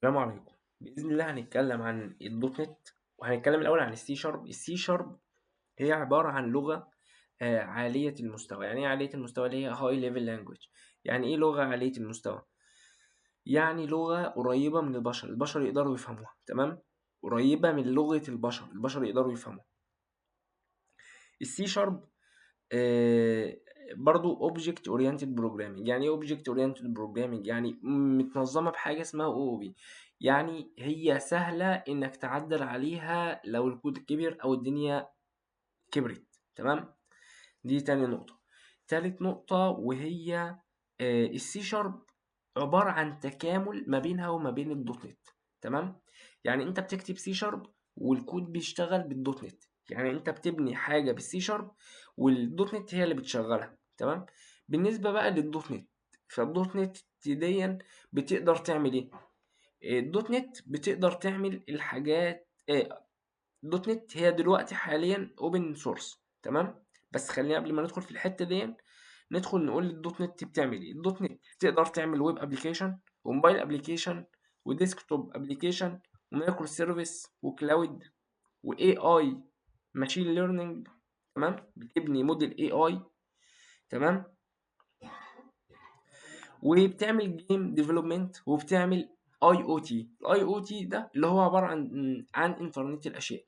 السلام عليكم. بإذن الله هنتكلم عن الدوت نت، وهنتكلم الأول عن السي شارب. السي شارب هي عبارة عن لغة عالية المستوى. يعني ايه عالية المستوى؟ اللي هي هاي ليفل لانجويج. يعني ايه لغة عالية المستوى؟ يعني لغة قريبة من البشر يقدروا يفهموها. تمام، قريبة من لغة البشر يقدروا يفهموها. السي شارب آه، برضو object oriented programming. يعني ايه object oriented programming؟ يعني متنظمة بحاجة اسمها OOP. يعني هي سهلة انك تعدل عليها لو الكود كبر او الدنيا كبرت. تمام، دي تاني نقطة. تالت نقطة وهي السي شارب عبارة عن تكامل ما بينها وما بين الدوت نت. تمام، يعني انت بتكتب سي شارب والكود بيشتغل بالدوت نت. يعني انت بتبني حاجة بالسي شارب والدوت نت هي اللي بتشغلها. تمام، بالنسبة بقى للدوت نت، فالدوت نت ديا بتقدر تعمل ايه؟ الدوت نت بتقدر تعمل الحاجات دوت نت هي دلوقتي حاليا اوبن سورس. تمام، بس خلينا قبل ما ندخل في الحته دي ندخل نقول الدوت نت بتعمل ايه. الدوت نت تقدر تعمل ويب ابلكيشن وموبايل ابلكيشن وديسكتوب ابلكيشن ومايكرو سيرفيس وكلاود واي اي ماشين ليرنينج. تمام، بتبني موديل اي اي. تمام، وبتعمل جيم ديفلوبمنت وبتعمل اي او تي. الاي او تي ده اللي هو عباره عن انترنت الاشياء.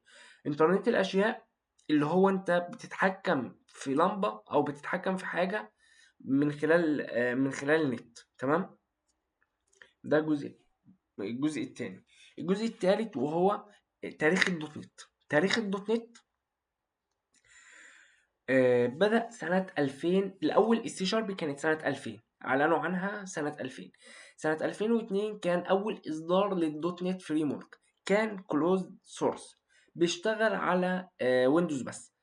انترنت الاشياء اللي هو انت بتتحكم في لمبه او بتتحكم في حاجه من خلال النت. تمام، ده الجزء الثاني. الجزء الثالث وهو تاريخ الدوت نت. تاريخ الدوت نت بدأ سنة 2000. الأول السي شارب كانت سنة 2000، أعلنوا عنها سنة 2000. سنة 2002 كان أول إصدار للدوت نت فريم ورك، كان كلوزد سورس بيشتغل على ويندوز بس.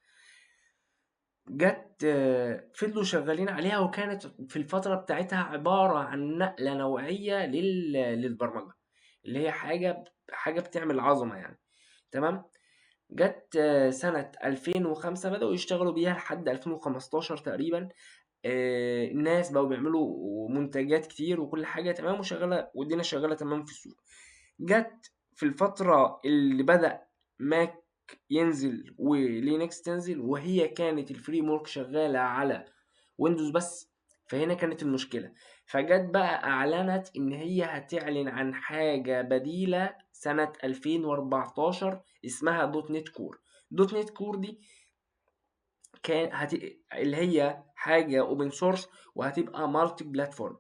جت فضلوا شغالين عليها، وكانت في الفترة بتاعتها عبارة عن نقلة نوعية للبرمجة، اللي هي حاجة بتعمل عظمة يعني. تمام، جت سنة 2005 بدأوا يشتغلوا بيها لحد 2015 تقريبا. الناس بقوا بيعملوا منتجات كتير وكل حاجة تمام وشغالة، والدنيا شغالة تمام في السوق. جت في الفترة اللي بدأ ماك ينزل ولينكس تنزل، وهي كانت الفريم ورك شغالة على ويندوز بس. فهنا كانت المشكلة. فجت بقى أعلنت إن هي هتعلن عن حاجة بديلة سنة 2014 اسمها دوت نت كور. دوت نت كور دي اللي هي حاجة اوبن سورس، وهتبقى مالتي بلاتفورم.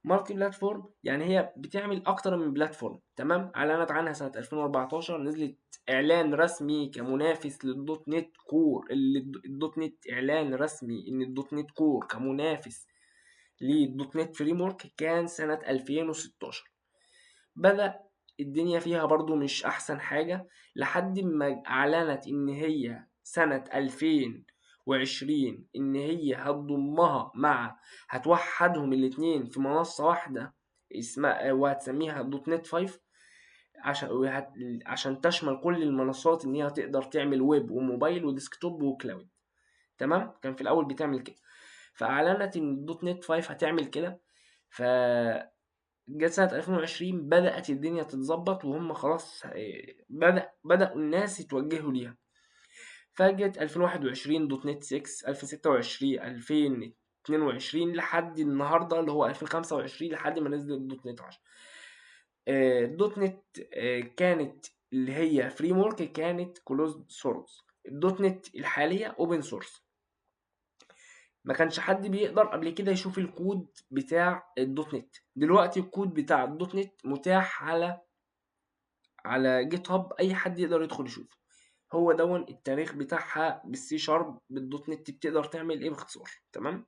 مالتي بلاتفورم يعني هي بتعمل اكتر من بلاتفورم. تمام، اعلنت عنها سنة 2014، نزلت اعلان رسمي كمنافس للدوت نت كور. الدوت نت اعلان رسمي ان الدوت نت كور كمنافس للدوت نت فريم ورك كان سنة 2016. بدأ الدنيا فيها برضو مش احسن حاجة لحد ما اعلنت ان هي سنة 2020 ان هي هتضمها هتوحدهم الاتنين في منصة واحدة اسمها، وهتسميها دوت نت 5، عشان تشمل كل المنصات، ان هي تقدر تعمل ويب وموبايل وديسكتوب وكلاود. تمام، كان في الاول بتعمل كده، فاعلنت ان الدوت نت 5 هتعمل كده. ف جت سنة 2020 بدأت الدنيا تتظبط، وهم خلاص بدأوا الناس يتوجهوا ليها. فجت 2021 دوت نت 6، 2026، 2022 لحد النهارده اللي هو 2025 لحد ما نزل الدوت نت 10. الدوت نت كانت اللي هي فريم ورك كانت كلوزد سورس. الدوت نت الحالية اوبن سورس. ما كانش حد بيقدر قبل كده يشوف الكود بتاع الدوت نت. دلوقتي الكود بتاع الدوت نت متاح على جيت هاب، اي حد يقدر يدخل يشوفه. هو دون التاريخ بتاعها بالسي شارب بالدوت نت بتقدر تعمل ايه باختصار. تمام،